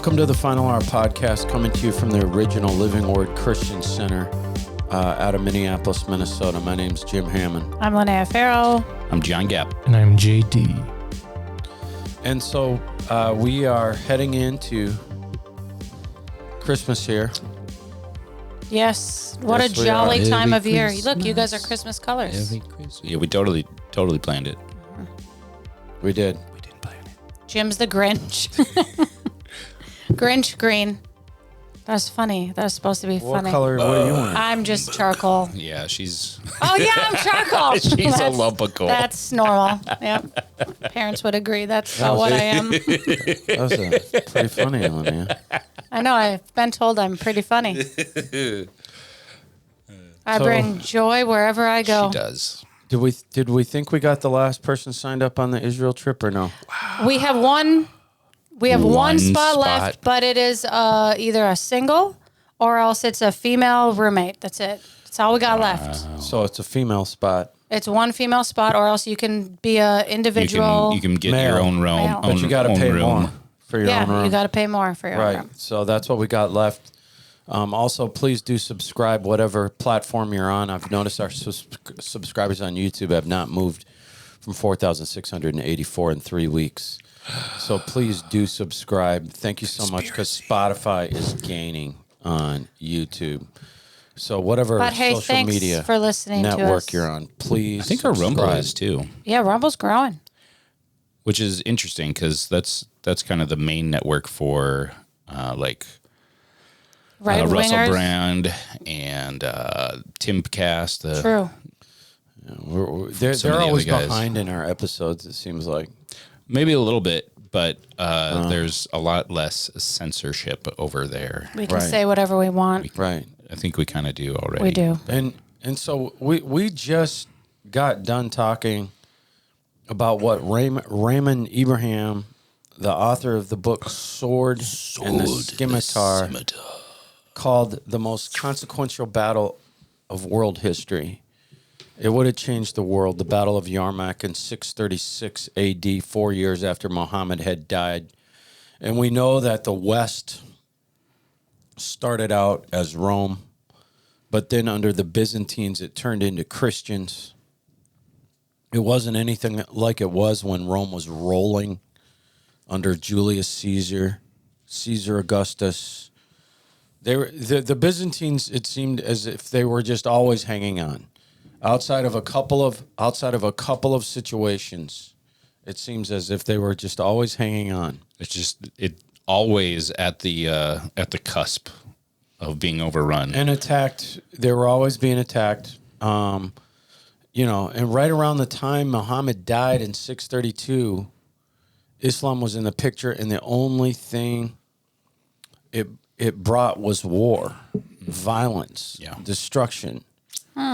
Welcome to the Final Hour podcast, coming to you from the original Living Word Christian Center out of Minneapolis, Minnesota. My name's Jim Hammond. I'm Linnea Farrell. I'm John Gapp. And I'm JD. And so we are heading into Christmas here. Yes, what Yes, a we jolly are. time of Every year. Look, you guys are Christmas. Christmas colors. Every Christmas. Yeah, we totally planned it. We did. We didn't plan it. Jim's the Grinch. Grinch green. That's funny. That's supposed to be What funny. color? What are you wearing? I'm just charcoal. Yeah, she's Oh, yeah, I'm charcoal. she's a lump of coal. That's normal. Yep. Parents would agree. That's not what I am. That was pretty funny, Linnea. I know. I've been told I'm pretty funny. I So- bring joy wherever I go. She does. Did we think we got the last person signed up on the Israel trip or no? We have one. We have one One spot spot. left, but it is either a single or else it's a female roommate. That's it. That's all we got left. So it's a female spot. It's one female spot, or else you can be a individual. You can get Male. your own room. Male. But you got to pay more for your own room. Yeah, you got to pay more for your own Right. room. So that's what we got left. Also, please do subscribe, whatever platform you're on. I've noticed our subscribers on YouTube have not moved from 4,684 in 3 weeks. So please do subscribe. Thank you so much, because Spotify is gaining on YouTube. So whatever But hey, social thanks media for listening to network us. you're on, please I think our Rumble subscribe. is too, Yeah, Rumble's growing. which is interesting because that's kind of the main network for Right Russell wingers. Brand and Timcast. True. They're Some of the always other guys. behind in our episodes, it seems like. Maybe a little bit, but there's a lot less censorship over there. We can Right. say whatever we want. Right. I think we kind of do already. We do. And so we just got done talking about what Raymond Abraham, the author of the book Sword and the Scimitar, called the most consequential battle of world history. It would have changed the world, the Battle of Yarmouk in 636 AD, 4 years after Muhammad had died. And we know that the West started out as Rome, but then under the Byzantines, it turned into Christians. It wasn't anything like it was when Rome was rolling under Julius Caesar, Caesar Augustus. The Byzantines, it seemed as if they were just always hanging on. Outside of a couple of situations, it seems as if they were just always hanging on. It's just always at the cusp of being overrun. And attacked. They were always being attacked. And right around the time Muhammad died in 632, Islam was in the picture, and the only thing it brought was war, violence, destruction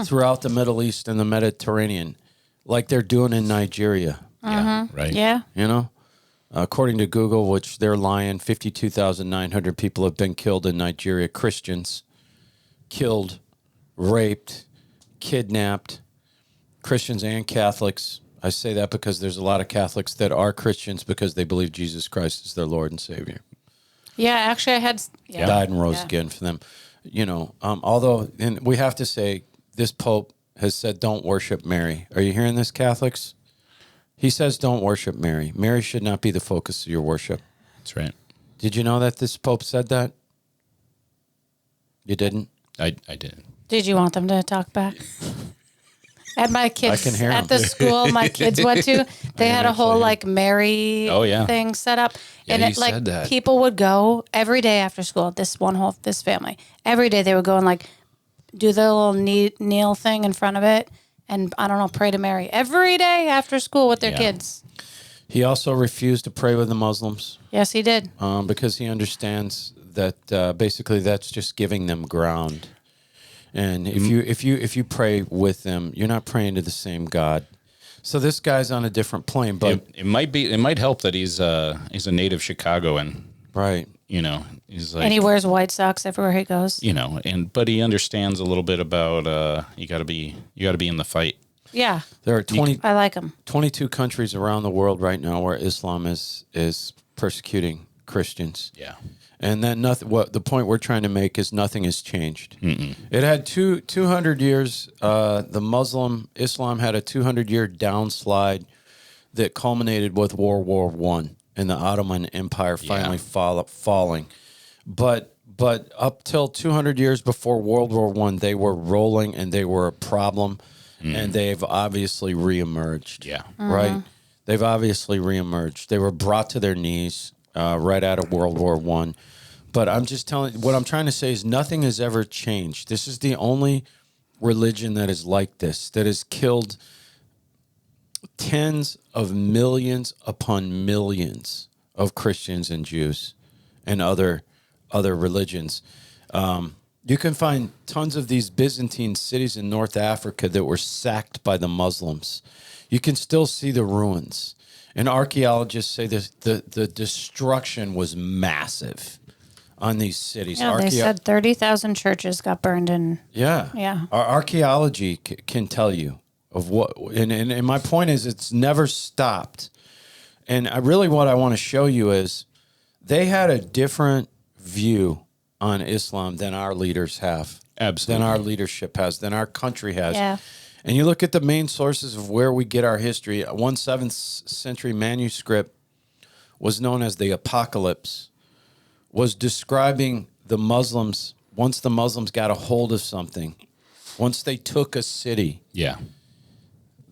throughout the Middle East and the Mediterranean, like they're doing in Nigeria. Yeah, right. Yeah. According to Google, which they're lying, 52,900 people have been killed in Nigeria. Christians killed, raped, kidnapped, Christians and Catholics. I say that because there's a lot of Catholics that are Christians because they believe Jesus Christ is their Lord and Savior. Yeah, actually, I had... Yeah. Died and rose again for them. Although, and we have to say, this Pope has said, don't worship Mary. Are you hearing this, Catholics? He says, don't worship Mary. Mary should not be the focus of your worship. That's right. Did you know that this Pope said that? You didn't? I did. Did you want them to talk back? At my kids, I can hear at them. the school my kids went to, they had a whole Mary thing set up. Yeah, and you it said that. people would go every day after school, this family. Every day they would go and do the little kneel thing in front of it and pray to Mary every day after school with their kids. He also refused to pray with the Muslims Yes, he did. because he understands that basically that's just giving them ground. And if you pray with them, you're not praying to the same God. So this guy's on a different plane, but It might help that he's a native Chicagoan. right. He's like, And he wears white socks everywhere he goes. but he understands a little bit about you got to be in the fight. Yeah. There are I like him. 22 countries around the world right now where Islam is persecuting Christians. Yeah. And then nothing. What the point we're trying to make is nothing has changed. It had 200 years. Islam had a 200-year downslide that culminated with World War I and the Ottoman Empire finally falling. But up till 200 years before World War I, they were rolling and they were a problem, and they've obviously reemerged. Yeah. Right? They've obviously reemerged. They were brought to their knees right out of World War I. But I'm just telling, what I'm trying to say is nothing has ever changed. This is the only religion that is like this, that has killed tens of millions upon millions of Christians and Jews and other religions. You can find tons of these Byzantine cities in North Africa that were sacked by the Muslims. You can still see the ruins. And archaeologists say the destruction was massive on these cities. Yeah, they said 30,000 churches got burned in. Yeah. Our archaeology can tell you of what, and my point is it's never stopped. And what I want to show you is they had a different view on Islam than our leaders have. Absolutely. Than our leadership has, than our country has. Yeah. And you look at the main sources of where we get our history. 7th century manuscript was known as the Apocalypse, was describing the Muslims, once the Muslims got a hold of something, once they took a city. Yeah.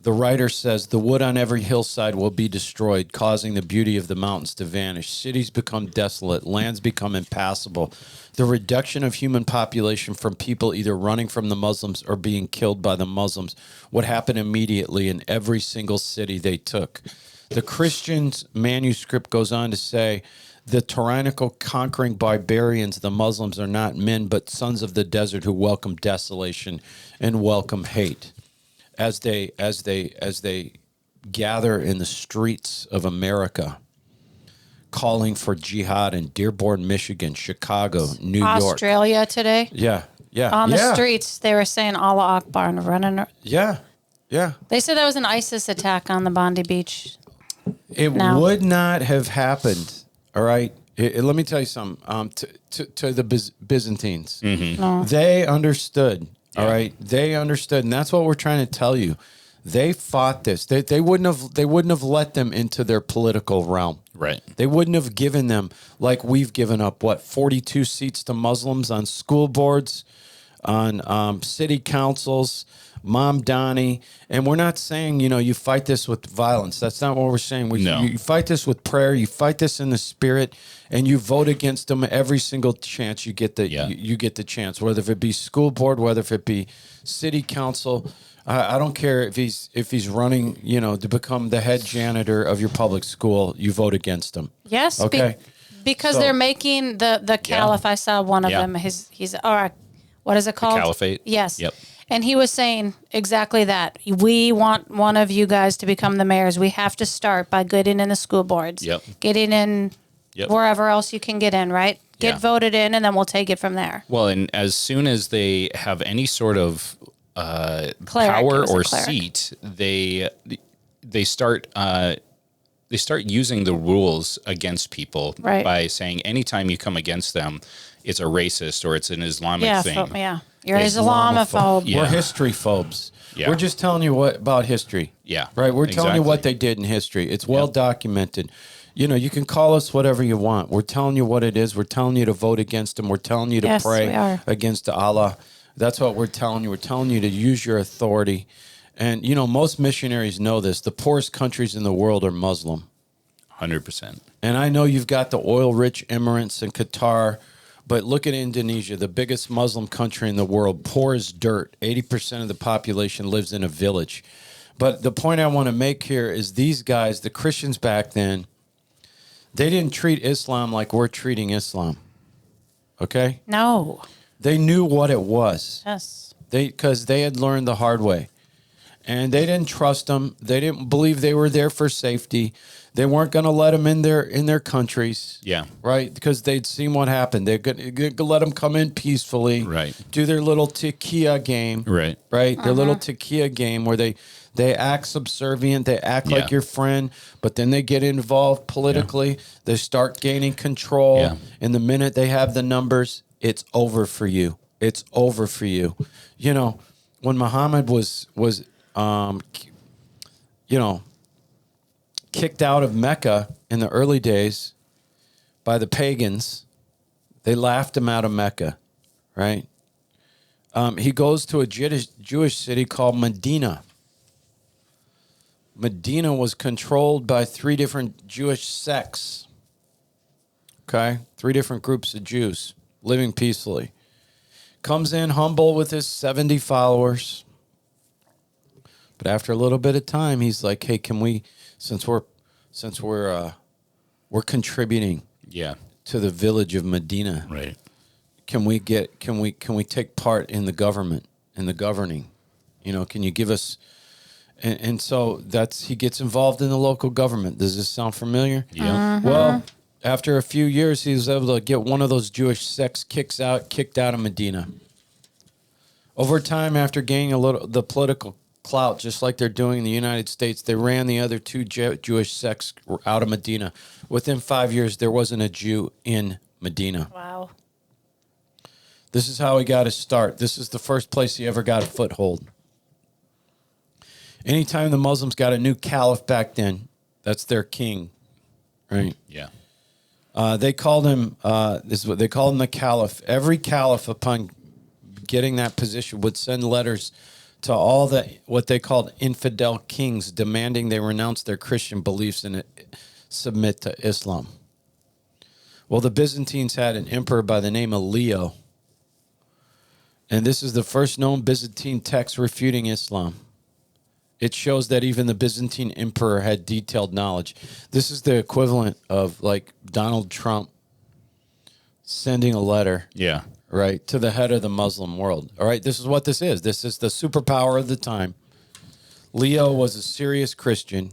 The writer says, the wood on every hillside will be destroyed, causing the beauty of the mountains to vanish. Cities become desolate. Lands become impassable. The reduction of human population from people either running from the Muslims or being killed by the Muslims would happen immediately in every single city they took. The Christian's manuscript goes on to say, the tyrannical conquering barbarians, the Muslims, are not men, but sons of the desert who welcome desolation and welcome hate. As they gather in the streets of America, calling for jihad in Dearborn, Michigan, Chicago, New York, Australia today. Yeah. On the streets, they were saying Allah Akbar and running. Yeah. They said that was an ISIS attack on the Bondi Beach. It would not have happened. All right. Let me tell you something. To the Byzantines, No. they understood. All right, they understood, and that's what we're trying to tell you. They fought this. They wouldn't have let them into their political realm. Right. They wouldn't have given them, like we've given up, 42 seats to Muslims on school boards, on city councils, Mom Donnie. And we're not saying, you fight this with violence. That's not what we're saying. You fight this with prayer. You fight this in the spirit, and you vote against them every single chance you get you get the chance, whether it be school board, whether it be city council. I don't care if he's running, to become the head janitor of your public school. You vote him. Yes. Okay. Because they're making the caliph. I saw one of them. He's what is it called? The caliphate. Yes. Yep. And he was saying exactly that. We want one of you guys to become the mayors. We have to start by getting in the school boards. Yep. Getting in wherever else you can get in, right? Get voted in, and then we'll take it from there. Well, and as soon as they have any sort of power or seat, they start using the rules against people by saying anytime you come against them, it's a racist or it's an Islamic thing. You're Islamophobe. Yeah. We're history phobes. Yeah. We're just telling you about history. Yeah. Right? We're telling you what they did in history. It's well documented. You can call us whatever you want. We're telling you what it is. We're telling you to vote against them. We're telling you to pray against Allah. That's what we're telling you. We're telling you to use your authority. And, most missionaries know this. The poorest countries in the world are Muslim. 100%. And I know you've got the oil-rich Emirates and Qatar, but look at Indonesia, the biggest Muslim country in the world, poor as dirt. 80% of the population lives in a village. But the point I want to make here is these guys, the Christians back then, they didn't treat Islam like we're treating Islam. Okay? No. They knew what it was. Yes. Because they had learned the hard way. And they didn't trust them. They didn't believe they were there for safety. They weren't going to let them in their countries. Yeah. Right? Because they'd seen what happened. They're going to let them come in peacefully. Right. Do their little tequila game. Right. Right? Their little tequila game where they act subservient. They act like your friend, but then they get involved politically. Yeah. They start gaining control. Yeah. And the minute they have the numbers, it's over for you. It's over for you. You know, when Muhammad was kicked out of Mecca in the early days by the pagans, they laughed him out of Mecca, right? He goes to a Jewish city called Medina. Medina was controlled by 3 different Jewish sects, okay? 3 different groups of Jews living peacefully. Comes in humble with his 70 followers. But after a little bit of time, he's like, "Hey, can we, since we're contributing to the village of Medina, right? Can we take part in the government, in the governing? You know, can you give us?" And so he gets involved in the local government. Does this sound familiar? Yeah. Well, after a few years, he was able to get one of those Jewish sects kicked out of Medina. Over time, after gaining the political clout, just like they're doing in the United States, they ran the other 2 Jewish sects out of Medina. Within 5 years, there wasn't a Jew in Medina. Wow. This is how he got his start. This is the first place he ever got a foothold. Anytime the Muslims got a new caliph back then, that's their king, right? Yeah. They called him. This is what they called him, the caliph. Every caliph, upon getting that position, would send letters to all what they called infidel kings, demanding they renounce their Christian beliefs and submit to Islam. Well, the Byzantines had an emperor by the name of Leo, and this is the first known Byzantine text refuting Islam. It shows that even the Byzantine emperor had detailed knowledge. This is the equivalent of like Donald Trump sending a letter, right, to the head of the Muslim world. All right, this is what this is. This is the superpower of the time. Leo was a serious Christian.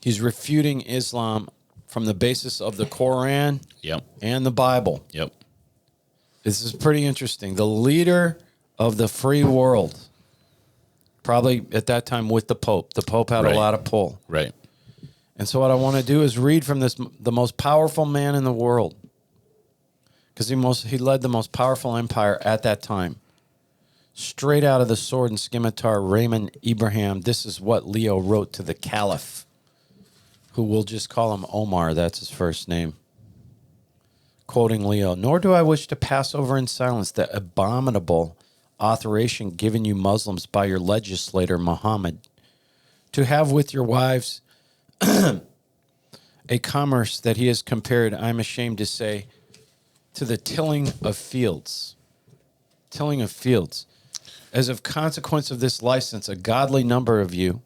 He's refuting Islam from the basis of the Quran and the Bible. Yep. This is pretty interesting. The leader of the free world, probably at that time with the Pope. The Pope had a lot of pull. Right. And so what I want to do is read from the most powerful man in the world, because he led the most powerful empire at that time. Straight out of the sword and scimitar, Raymond Ibrahim. This is what Leo wrote to the Caliph, who we'll just call him Omar. That's his first name. Quoting Leo, "Nor do I wish to pass over in silence the abominable authorization given you Muslims by your legislator Muhammad to have with your wives a commerce that he has compared, I'm ashamed to say, to the tilling of fields. Tilling of fields. As of consequence of this license, a godly number of you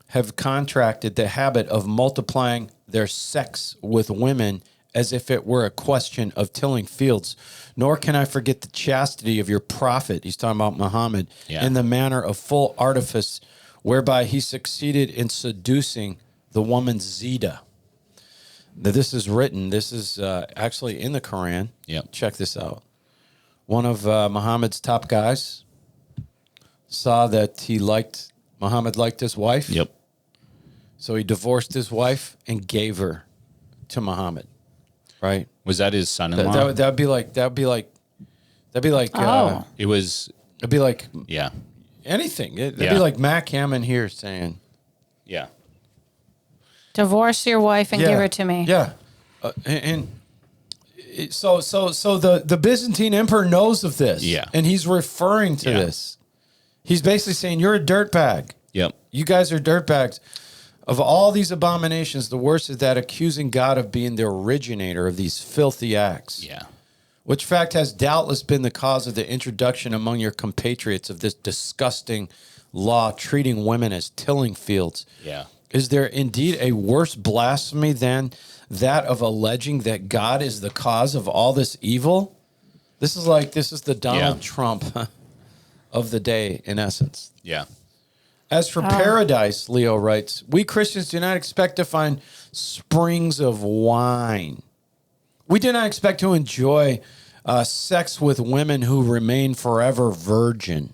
have contracted the habit of multiplying their sex with women as if it were a question of tilling fields. Nor can I forget the chastity of your prophet," he's talking about Muhammad, "in the manner of full artifice, whereby he succeeded in seducing the woman Zida." Now, this is written. This is actually in the Quran. Yep. Check this out. One of Muhammad's top guys saw that Muhammad liked his wife. Yep. So he divorced his wife and gave her to Muhammad. Right? Was that his son-in-law? That'd be like. Oh. It was. It'd be like. Yeah. Anything. It'd be like Mac Hammond here saying. Yeah. Divorce your wife and give her to me. Yeah, so the Byzantine emperor knows of this. Yeah. And he's referring to this. He's basically saying, "You're a dirtbag. Yep. You guys are dirtbags. Of all these abominations, the worst is that accusing God of being the originator of these filthy acts. Yeah. Which fact has doubtless been the cause of the introduction among your compatriots of this disgusting law treating women as tilling fields. Yeah. Is there indeed a worse blasphemy than that of alleging that God is the cause of all this evil?" This is the Donald Trump of the day, in essence. Yeah. As for paradise, Leo writes, we Christians do not expect to find springs of wine. We do not expect to enjoy sex with women who remain forever virgin.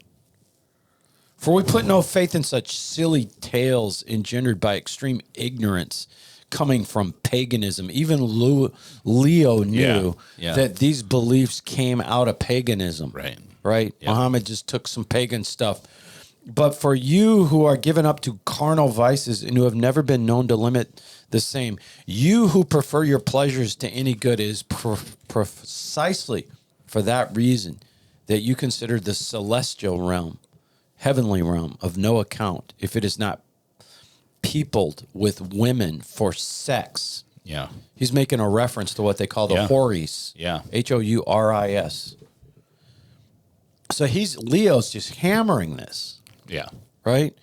For we put no faith in such silly tales engendered by extreme ignorance coming from paganism. Even Leo knew that these beliefs came out of paganism. Right? Yep. Muhammad just took some pagan stuff. But for you who are given up to carnal vices and who have never been known to limit the same, you who prefer your pleasures to any good, it is precisely for that reason that you consider the celestial realm, heavenly realm, of no account if it is not peopled with women for sex. Yeah. He's making a reference to what they call the houris. Yeah. Houris. So Leo's just hammering this. Yeah. Right?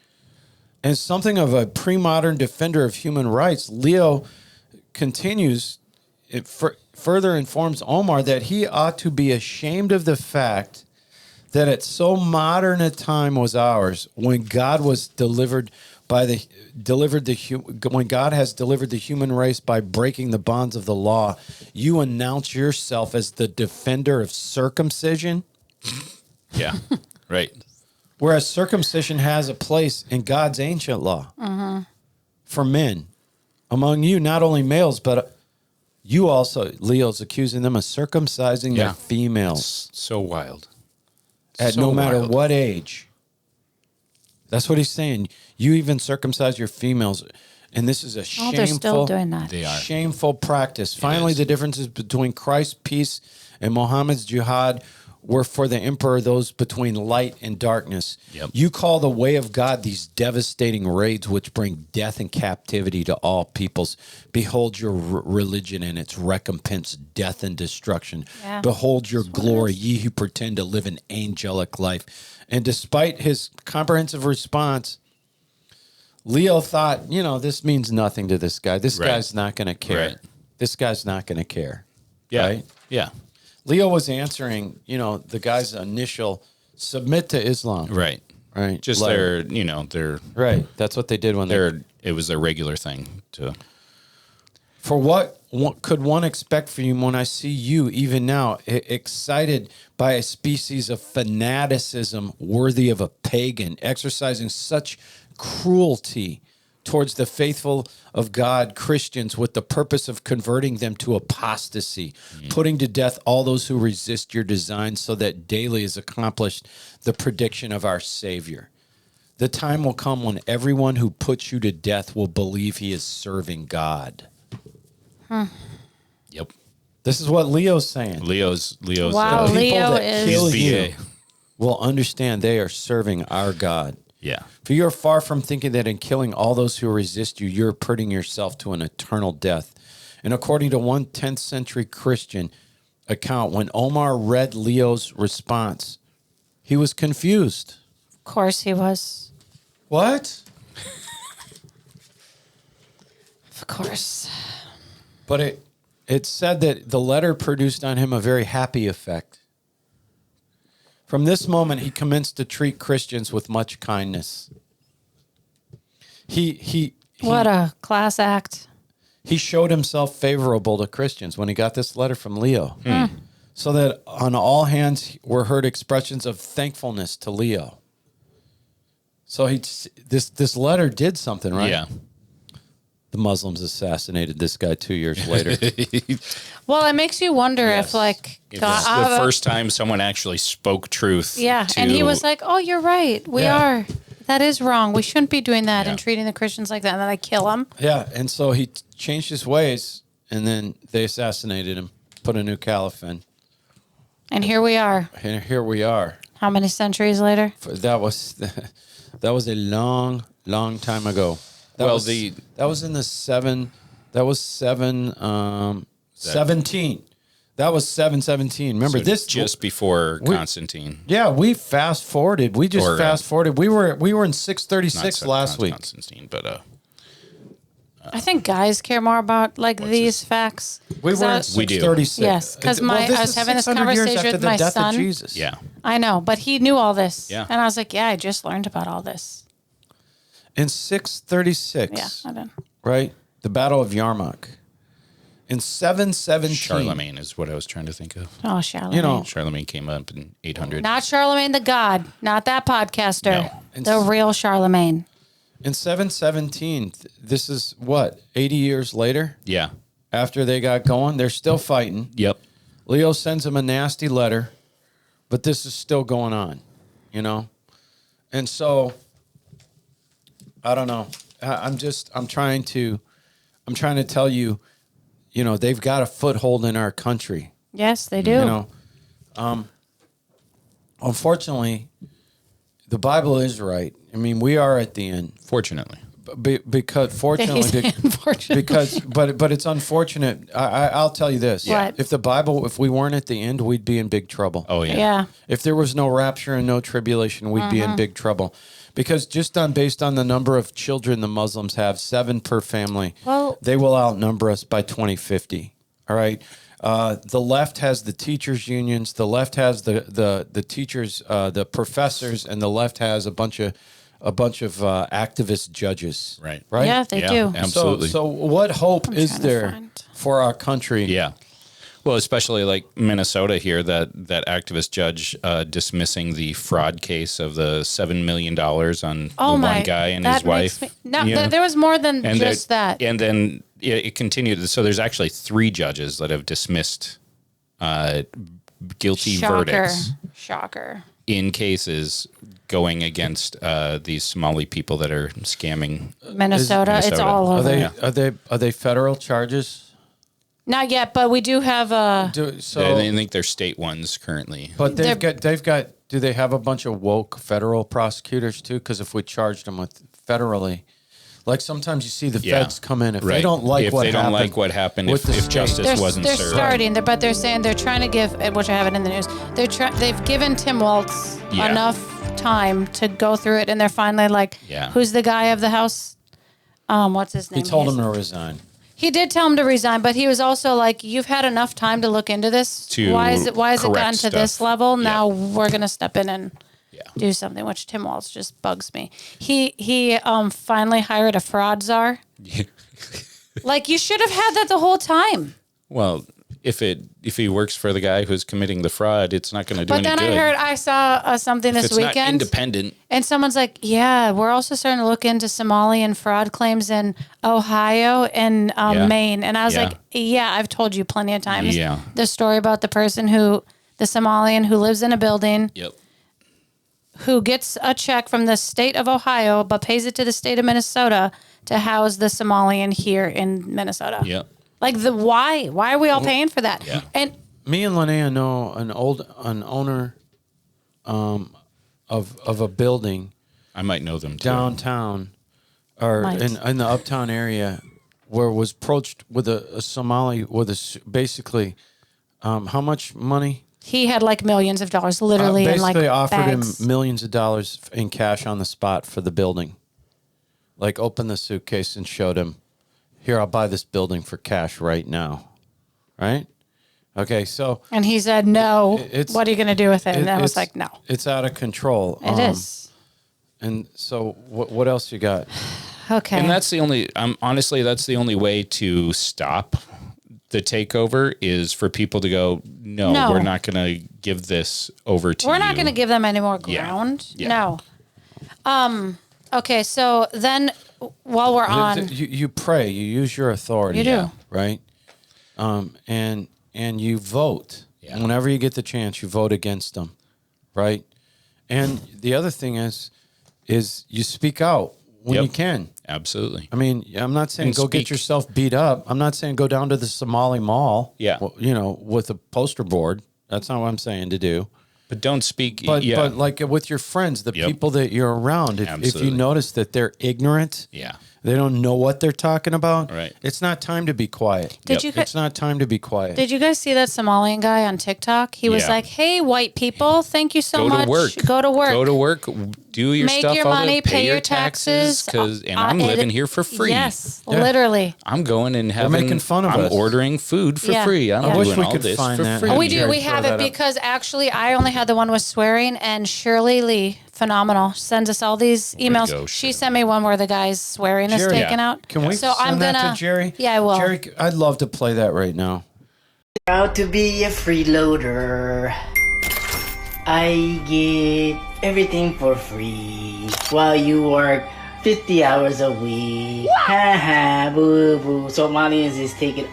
And something of a pre-modern defender of human rights, Leo continues, further informs Omar that he ought to be ashamed of the fact that at so modern a time was ours, when God was when God has delivered the human race by breaking the bonds of the law, you announce yourself as the defender of circumcision. Yeah. Right. Whereas circumcision has a place in God's ancient law for men. Among you, not only males, but you also, Leo's accusing them of circumcising their females. It's so wild. At no matter what age. That's what he's saying. You even circumcise your females. And this is a shameful, they're still doing that. They are. Shameful practice. Finally, the differences between Christ's peace and Muhammad's jihad were for the emperor those between light and darkness. Yep. You call the way of God these devastating raids which bring death and captivity to all peoples. Behold your religion and its recompense, death and destruction. Yeah. Behold your glory, ye who pretend to live an angelic life. And despite his comprehensive response, Leo thought, this means nothing to this guy. This guy's not going to care. Right. This guy's not going to care. Yeah. Right? Yeah. Leo was answering, the guy's initial submit to Islam. Right. Right. Just letter. their Right. That's what they did when it was their regular thing to. For what could one expect from you when I see you, even now, excited by a species of fanaticism worthy of a pagan, exercising such cruelty towards the faithful of God, Christians, with the purpose of converting them to apostasy, putting to death all those who resist your design, so that daily is accomplished the prediction of our Savior. The time will come when everyone who puts you to death will believe he is serving God. Yep. This is what Leo's saying. Leo's. Wow, Leo is kill BA. you will understand they are serving our God. Yeah. For you are far from thinking that in killing all those who resist you, you're putting yourself to an eternal death. And according to one 10th century Christian account, when Omar read Leo's response, he was confused. Of course he was. What? Of course. But it said that the letter produced on him a very happy effect. From this moment, he commenced to treat Christians with much kindness. What a class act. He showed himself favorable to Christians when he got this letter from Leo. So that on all hands were heard expressions of thankfulness to Leo. So this letter did something, right? Yeah. The Muslims assassinated this guy 2 years later. Well, it makes you wonder if It was the first time someone actually spoke truth. Yeah, and he was like, "Oh, you're right. We are. That is wrong. We shouldn't be doing that and treating the Christians like that." And then I kill him. Yeah, and so he changed his ways, and then they assassinated him, put a new caliph in. And here we are. And here we are. How many centuries later? That was a long, long time ago. That was in the 17. That was 717. Remember So this just before Constantine. Yeah, we fast forwarded. We just fast forwarded. We were in 636 last week. Constantine, but I think guys care more about these facts. We were in We do. 636. Yes, because I was having this conversation with my son. Jesus. yeah. I know, but he knew all this. Yeah. And I was like, yeah, I just learned about all this. In 636, Yeah, I done. right? The Battle of Yarmouk. In 717. Charlemagne is what I was trying to think of. Oh, Charlemagne. You know, Charlemagne came up in 800. Not Charlemagne the God. Not that podcaster. No. The real Charlemagne. in 717, this is what, 80 years later? Yeah. After they got going, they're still fighting. Yep. Leo sends him a nasty letter, but this is still going on, you know? And so, I don't know. I'm trying to tell you, you know, they've got a foothold in our country. Yes, they do. You know, unfortunately, the Bible is right. I mean, we are at the end. Fortunately. Because fortunately, Unfortunately. but it's unfortunate. I'll tell you this: What? if we weren't at the end, we'd be in big trouble. Oh, yeah. Yeah. If there was no rapture and no tribulation, we'd be in big trouble. Because based on the number of children the Muslims have, 7 per family, Well- they will outnumber us by 2050. All right. The left has the teachers' unions. The left has the teachers, the professors, and the left has a bunch of activist judges. Right. Right. Yeah, they do. Absolutely. So what hope is trying to there find- for our country? Yeah. Well, especially like Minnesota here, that activist judge dismissing the fraud case of the $7 million on the one guy and his wife. There was more than just that. And then it continued. So there's actually 3 judges that have dismissed guilty verdicts Shocker. in cases going against these Somali people that are scamming. Minnesota, it's Minnesota. all over. Are they federal charges? Not yet, but we do have I think they're state ones currently. But they've got. Do they have a bunch of woke federal prosecutors too? Because if we charged them with federally, like sometimes you see the feds come in if they don't like if what they happened. don't like what happened, with the if state. justice wasn't they're served. starting, but they're saying they're trying to give, which I have it in the news. They've given Tim Waltz enough time to go through it, and they're finally like, who's the guy of the House? What's his name? He told him to resign. He did tell him to resign, but he was also like, "You've had enough time to look into this. Why is it gotten to this level? Now we're gonna step in and do something." Which Tim Waltz just bugs me. He finally hired a fraud czar. Like, you should have had that the whole time. Well, if he works for the guy who's committing the fraud, it's not going to do any good. But then I saw something this it's weekend. Not independent. And someone's like, yeah, we're also starting to look into Somalian fraud claims in Ohio and Maine. And I was like, yeah, I've told you plenty of times. Yeah. The story about the Somalian who lives in a building. Yep. Who gets a check from the state of Ohio, but pays it to the state of Minnesota to house the Somalian here in Minnesota. Yep. Like, why? Why are we all paying for that? Yeah. And me and Linnea know an owner of a building. I might know them too. Downtown or in the uptown area where was approached with a Somali basically how much money? he had like millions of dollars, literally, in like basically offered bags. him millions of dollars in cash on the spot for the building. Like, opened the suitcase and showed him, here, I'll buy this building for cash right now. Right? Okay, so... And he said, no, what are you going to do with it? And I was like, no. It's out of control. It is. And so what else you got? Okay. And that's the only, honestly, that's the only way to stop the takeover is for people to go, no. We're not going to give this over to you. We're not going to give them any more ground. Yeah. No. Okay, so then while we're on... You pray. You use your authority. You do. Right? And you vote. Yeah. Whenever you get the chance, you vote against them. Right? And the other thing is you speak out when you can. Absolutely. I mean, I'm not saying And go get yourself beat up. I'm not saying go down to the Somali mall. Yeah. With a poster board. That's not what I'm saying to do. But don't speak. But like with your friends, the people that you're around, if you notice that they're ignorant, they don't know what they're talking about. Right. It's not time to be quiet. It's not time to be quiet. Did you guys see that Somalian guy on TikTok? He was like, hey, white people, thank you so much. Go to work. Go to work. Do your Make stuff. your money, pay your taxes. And I'm living here for free. Yes, literally. I'm going and having. They're making fun of us. I'm ordering food for free. I'm I wish doing we all could this find for that. free. Oh, we do. Jerry, We have throw it that up. because actually I only had the one with swearing, and Shirley Lee phenomenal. Sends us all these emails. go, She Shannon. sent me one where the guy's swearing is taken out. Can we So send I'm that gonna to Jerry? Yeah, I will. Jerry, I'd love to play that right now. Proud to be a freeloader. I get everything for free while you work 50 hours a week. Ha ha, boo boo. So Malians is taking.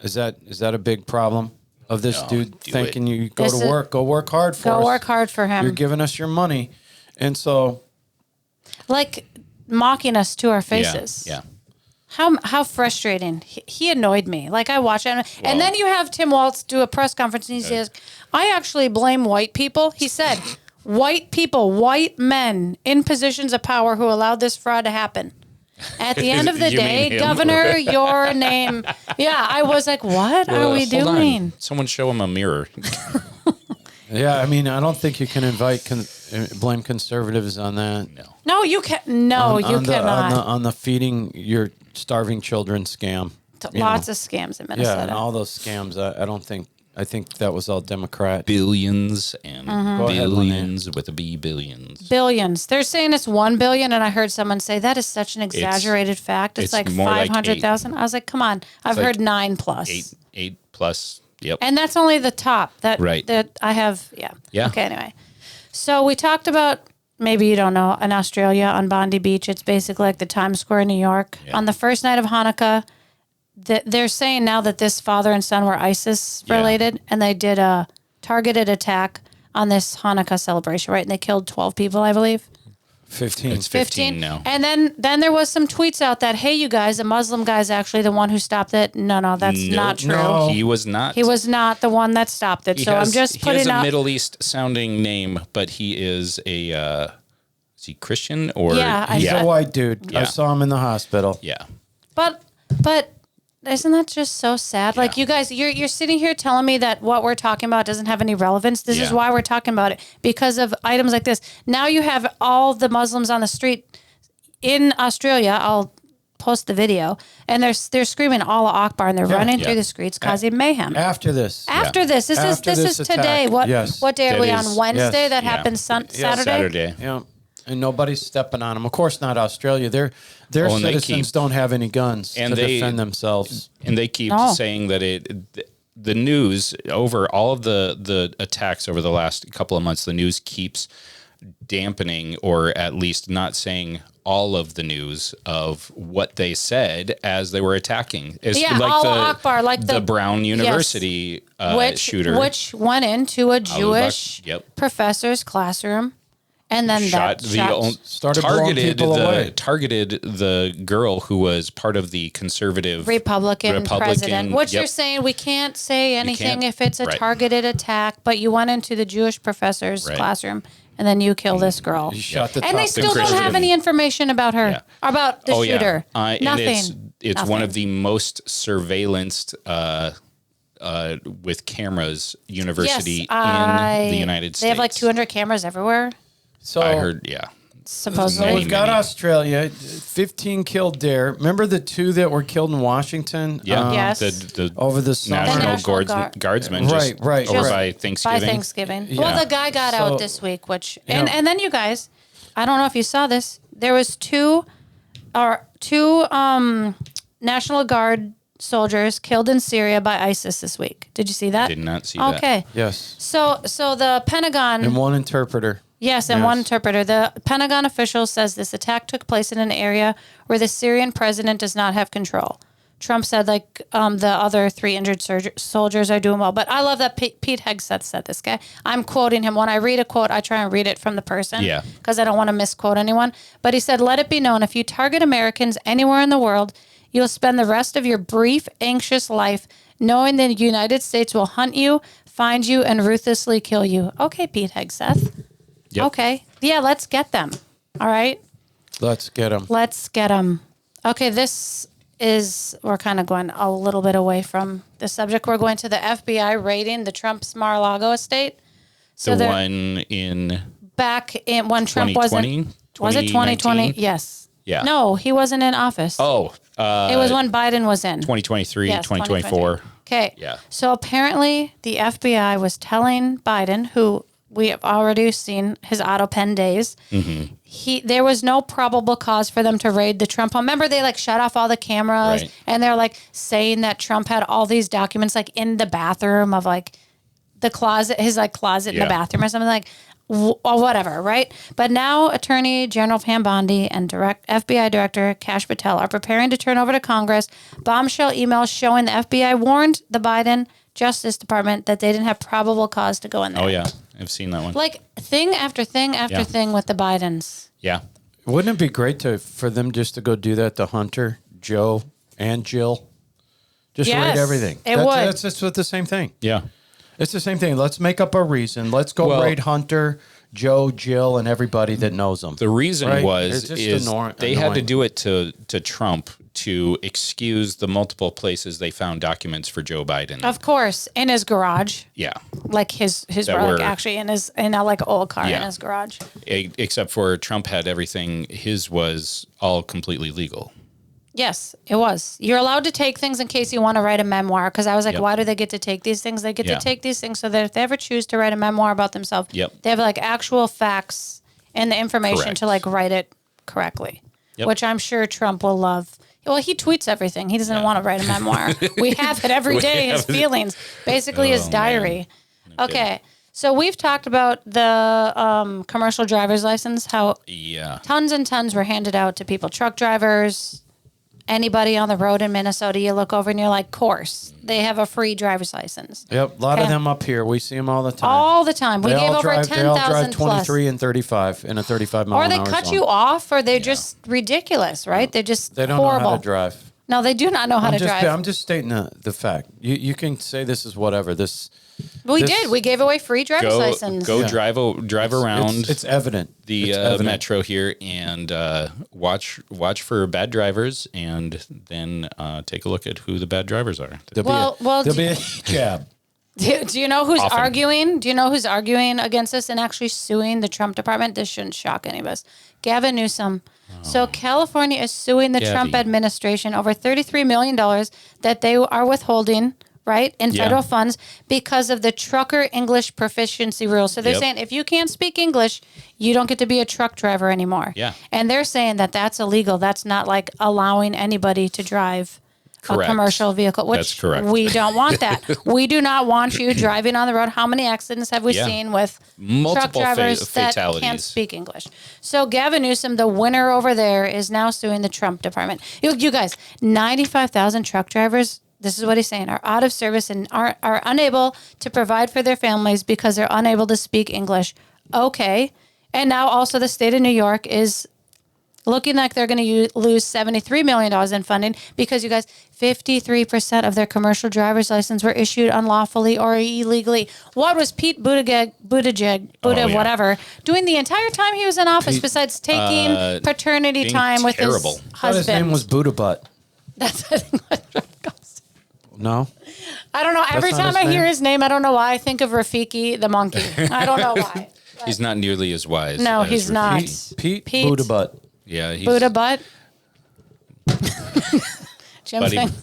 Is that a big problem of this dude do thinking it. you go This to is- work, go work hard for us. Go work hard for him. You're giving us your money, and so Like mocking us to our faces. Yeah. How frustrating. He annoyed me. Like I watch it. And then you have Tim Waltz do a press conference and he says, I actually blame white people. He said, white people, white men in positions of power who allowed this fraud to happen. At the end of the You day, mean him? Governor, your name. Yeah, I was like, what are we Hold on. doing? Someone show him a mirror. yeah. I mean, I don't think you can blame conservatives on that. No, you can't. No, you on the, cannot. on the feeding your starving children scam. Lots of scams in Yeah, Minnesota. and all those scams. I don't think. I think that was all Democrat. Billions and Go ahead, billions with a B, billions. Billions. They're saying it's 1 billion, and I heard someone say that is such an exaggerated fact. It's like more like 500,000. I was like, come on. I've like heard 9+. Eight plus. Yep. And that's only the top. Right. That I have. Yeah. Yeah. Okay. Anyway, so we talked about. Maybe you don't know, in Australia on Bondi Beach, it's basically like the Times Square in New York. Yeah. On the first night of Hanukkah, they're saying now that this father and son were ISIS related, and they did a targeted attack on this Hanukkah celebration, right? And they killed 12 people, I believe. 15. It's 15 now. And then there was some tweets out that, hey, you guys, a Muslim guy's actually the one who stopped it. No, that's not true. No. He was not. He was not the one that stopped it. So I'm just he putting has a out. Middle East sounding name, but he is a is he Christian or Yeah, He's Yeah. a white dude. Yeah. I saw him in the hospital. yeah. But isn't that just so sad? Like you guys, you're sitting here telling me that what we're talking about doesn't have any relevance. This is Yeah. why we're talking about it, because of items like this. Now you have all the Muslims on the street in Australia. I'll post the video, and they're screaming Allah Akbar, and they're running through the streets causing mayhem. After this. After this, this is attack. today. What Yes. what day are That we is- on? Wednesday. yes. That Yeah. happened Saturday. Saturday. Yeah. And nobody's stepping on them. Of course not Australia. Their and they citizens don't have any guns and to they- defend themselves. And they keep No. saying that the news over all of the attacks over the last couple of months, the news keeps dampening or at least not saying all of the news of what they said as they were attacking. It's Yeah, like Allah Akbar, like the the- Brown University shooter. which went into a Jewish Yep. professor's classroom, and then shot that the shot. own, Started blowing targeted people away. targeted the girl who was part of the conservative Republican president. Which you're saying we can't say anything can't- if it's a right. targeted attack, but you went into the Jewish professor's Right. classroom and then you kill this girl. He shot the And they top still don't Christian. have any information about her, Yeah. about the shooter. And Nothing. it's Nothing. one of the most surveillanced with cameras university in the United States. They have like 200 cameras everywhere, So I heard, yeah. supposedly. Many, we've got many. Australia, 15 killed there. Remember the 2 that were killed in Washington? Yeah, Yes. the Over the summer. National, National Guardsmen Right, just right, over right. by Thanksgiving. By Thanksgiving. Yeah. Well, the guy got So- out this week, which Yeah. and then you guys, I don't know if you saw this. There was two National Guard soldiers killed in Syria by ISIS this week. Did you see that? Did not see that. Okay. Yes. So the Pentagon. And one interpreter. Yes, and Yes. one interpreter. The Pentagon official says this attack took place in an area where the Syrian president does not have control. Trump said, like, the other 3 injured soldiers are doing well. But I love that Pete Hegseth said this, guy. I'm quoting him. When I read a quote, I try and read it from the person. Yeah. Because I don't want to misquote anyone. But he said, let it be known, if you target Americans anywhere in the world, you'll spend the rest of your brief, anxious life knowing the United States will hunt you, find you, and ruthlessly kill you. Okay, Pete Hegseth. Yep. Okay. Yeah, let's get them. All right. Let's get them. Let's get them. Okay, we're kind of going a little bit away from the subject. We're going to the FBI raiding the Trump's Mar-a-Lago estate. The they're one in back in when Trump wasn't. 2020? Was it 2020? 2019? Yes. Yeah. No, he wasn't in office. Oh, it was when Biden was in. 2023, Yes, 2024. Okay. Yeah. So apparently the FBI was telling Biden, who we have already seen his auto pen days. There was no probable cause for them to raid the Trump home. Remember, they like shut off all the cameras, and they're like saying that Trump had all these documents like in the bathroom of like the closet, his like closet in the bathroom or something like, or whatever, right? But now Attorney General Pam Bondi and FBI Director Kash Patel are preparing to turn over to Congress bombshell emails showing the FBI warned the Biden Justice Department that they didn't have probable cause to go in there. Oh yeah, I've seen that one. Like thing after thing after thing with the Bidens. Yeah. Wouldn't it be great for them just to go do that to Hunter, Joe, and Jill? Just Yes, raid everything. it would. That's just the same thing. Yeah. It's the same thing. Let's make up a reason. Let's go raid Hunter, Joe, Jill, and everybody that knows them. The reason Right? was It's just they had to annoying. do it to Trump to excuse the multiple places they found documents for Joe Biden. Of course, in his garage. Yeah. Like his That like were- actually in a like old car in Yeah. his garage. Except for Trump had everything. His was all completely legal. Yes, it was. You're allowed to take things in case you want to write a memoir. Because I was like, Yep. why do they get to take these things? They get Yeah. to take these things so that if they ever choose to write a memoir about themselves, Yep. they have like actual facts and the information Correct. to like write it correctly, Yep. which I'm sure Trump will love. Well, he tweets everything. He doesn't want to write a memoir. We have it every day, his have it. feelings, basically his Oh, diary. Okay. So we've talked about the commercial driver's license, how Yeah. tons and tons were handed out to people, truck drivers, anybody on the road in Minnesota. You look over and you're like, course, they have a free driver's license. Yep, a lot of Okay. them up here. We see them all the time. All the time. We They gave all over drive, they all drive 10,000 plus. 23 and 35 in a 35 mile Or an they hour cut zone. you off, or they're just ridiculous, right? They're just They don't horrible. know how to drive. No, they do not know how to drive. I'm just stating the fact. You can say this is whatever. We this- did. We gave away free driver's Go license. go Yeah. drive around It's evident. the It's evident. metro here and watch for bad drivers, and then take a look at who the bad drivers are. Well, there'll do- be a jab. Do you know who's Often. arguing? Do you know who's arguing against this and actually suing the Trump department? This shouldn't shock any of us. Gavin Newsom. So California is suing the Gavi. Trump administration over $33 million that they are withholding, right, in Yeah. federal funds because of the trucker English proficiency rules. So they're Yep. saying if you can't speak English, you don't get to be a truck driver anymore. Yeah. And they're saying that that's illegal. That's not like allowing anybody to drive Correct. a commercial vehicle, which That's correct. we don't want that. We do not want you driving on the road. How many accidents have we Yeah. seen with Multiple truck drivers that fatalities. can't speak English? So Gavin Newsom, the winner over there, is now suing the Trump department. You guys, 95,000 truck drivers, this is what he's saying, are out of service and are unable to provide for their families because they're unable to speak English. Okay. And now also the state of New York is looking like they're going to lose $73 million in funding because, you guys, 53% of their commercial driver's license were issued unlawfully or illegally. What was Pete Buttigieg, yeah. whatever, doing the entire time he was in office besides taking paternity being time with terrible. his I thought husband? his name was Buddha Butt. That's I think what it goes. No? I don't know. Every not time his I hear name? his name, I don't know why I think of Rafiki the monkey. I don't know why. He's not nearly as wise. No, as he's Rafiki. not. Pete Pete. Buddha Butt. Yeah, he's Buddha butt. Jim buddy thinks.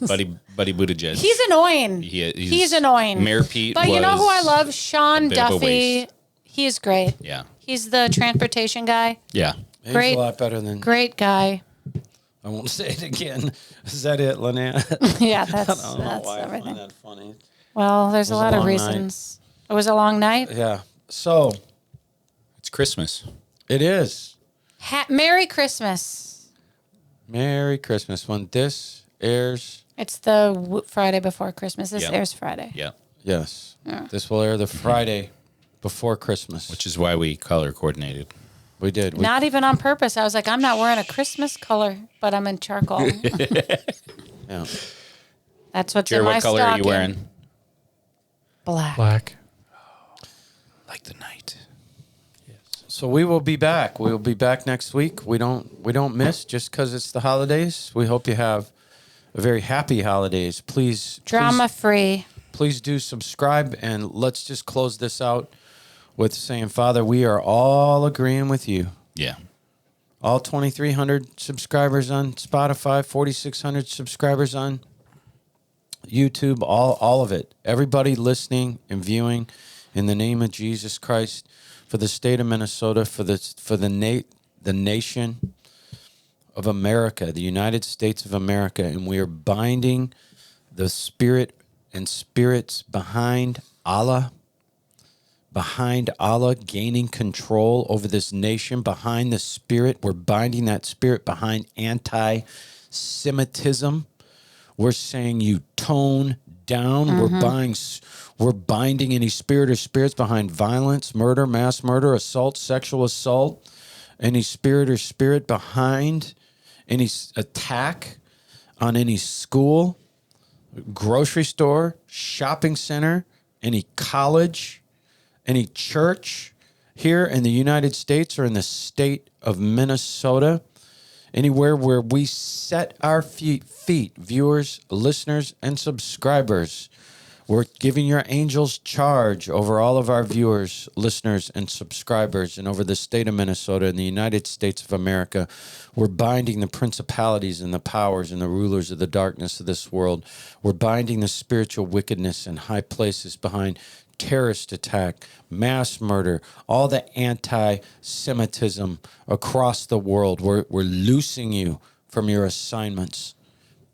buddy Buttigieg. He's annoying. He's annoying. Mayor Pete. But you know who I was love? Sean a bit of a Duffy. waste. He's great. Yeah, He's the transportation guy. yeah. He's Great. a lot better than... Great guy. I won't say it again. Is that it, Lynette? Yeah, that's I don't know why I everything. find that funny. Well, there's a was a lot of long reasons. It was a long night. Yeah. So, It's Christmas. it is. Merry Christmas. Merry Christmas. When this airs, It's the Friday before Christmas. This Yep. airs Friday. Yeah, yes, this will air the Friday before Christmas. which is why we color coordinated. we did. We, Not even on purpose. I was like, I'm not wearing a Christmas color, but I'm in charcoal. yeah. That's what's Jared, in my what color are you stocking. wearing? Black. Black. Like the night. So we will be back. We will be back next week. We don't miss just because it's the holidays. We hope you have a very happy holidays. Please, Drama free. please do subscribe, and let's just close this out with saying, Father, we are all agreeing with you. Yeah. All 2,300 subscribers on Spotify, 4,600 subscribers on YouTube, all of it. Everybody listening and viewing in the name of Jesus Christ, for the state of Minnesota, for the nation of America, the United States of America, and we are binding the spirit and spirits behind Allah gaining control over this nation, behind the spirit. We're binding that spirit behind anti-Semitism. We're saying you tone down. We're binding any spirit or spirits behind violence, murder, mass murder, assault, sexual assault, any spirit or spirit behind any attack on any school, grocery store, shopping center, any college, any church here in the United States or in the state of Minnesota, anywhere where we set our feet, viewers, listeners, and subscribers. We're giving your angels charge over all of our viewers, listeners, and subscribers, and over the state of Minnesota and the United States of America. We're binding the principalities and the powers and the rulers of the darkness of this world. We're binding the spiritual wickedness in high places behind terrorist attack, mass murder, all the anti-Semitism across the world. We're loosing you from your assignments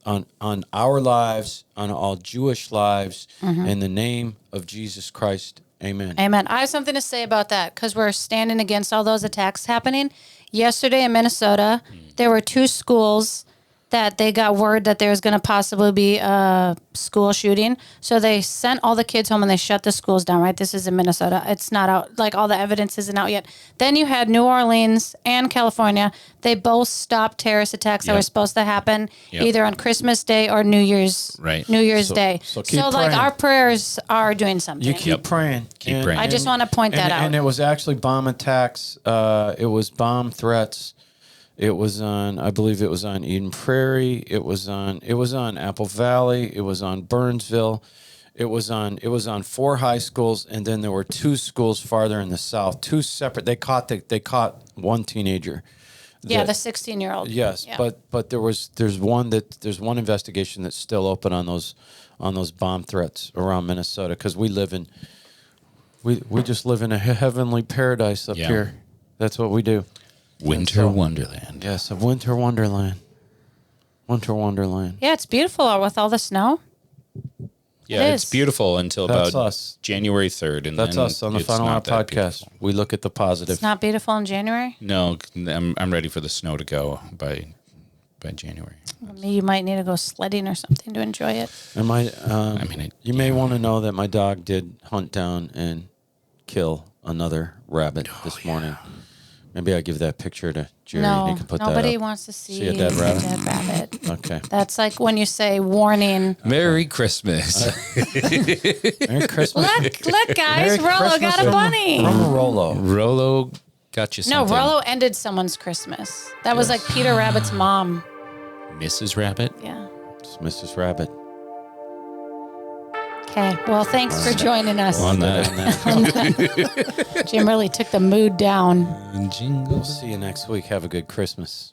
on our lives, on all Jewish lives, in the name of Jesus Christ. Amen. Amen. I have something to say about that because we're standing against all those attacks happening. Yesterday in Minnesota, there were 2 schools that they got word that there was going to possibly be a school shooting. So they sent all the kids home and they shut the schools down, right? This is in Minnesota. It's not out, like all the evidence isn't out yet. Then you had New Orleans and California. They both stopped terrorist attacks that were supposed to happen either on Christmas Day or New Year's Day. So keep praying. Like our prayers are doing something. You keep praying. Keep praying. I just want to point that out. And it was actually bomb attacks. It was bomb threats. It was on, I believe it was on Eden Prairie. It was on Apple Valley. It was on Burnsville. It was on 4 high schools, and then there were 2 schools farther in the south. 2 separate. They caught one teenager. The 16-year-old. Yes, yeah. but there's one investigation that's still open on those bomb threats around Minnesota because we just live in a heavenly paradise up here. That's what we do. Winter Wonderland. Yes, a winter wonderland. Winter wonderland. Yeah, it's beautiful with all the snow. Yeah, it's beautiful until That's about us. January 3rd. And That's then us on the it's Final Hour not that podcast. beautiful. We look at the positive. It's not beautiful in January? No, I'm ready for the snow to go by January. Well, maybe you might need to go sledding or something to enjoy it. And you may want to know that my dog did hunt down and kill another rabbit this morning. Maybe I'll give that picture to Jerry and you can put that up. Nobody wants to see a dead rabbit. Okay. That's like when you say warning. Merry Christmas. Merry Christmas. Look, guys, Rollo got a bunny. From Rollo. Rollo got you something. No, Rollo ended someone's Christmas. That was like Peter Rabbit's mom. Mrs. Rabbit? Yeah. It's Mrs. Rabbit. Okay. Well, thanks for joining us. On that. Jim really took the mood down. We'll see you next week. Have a good Christmas.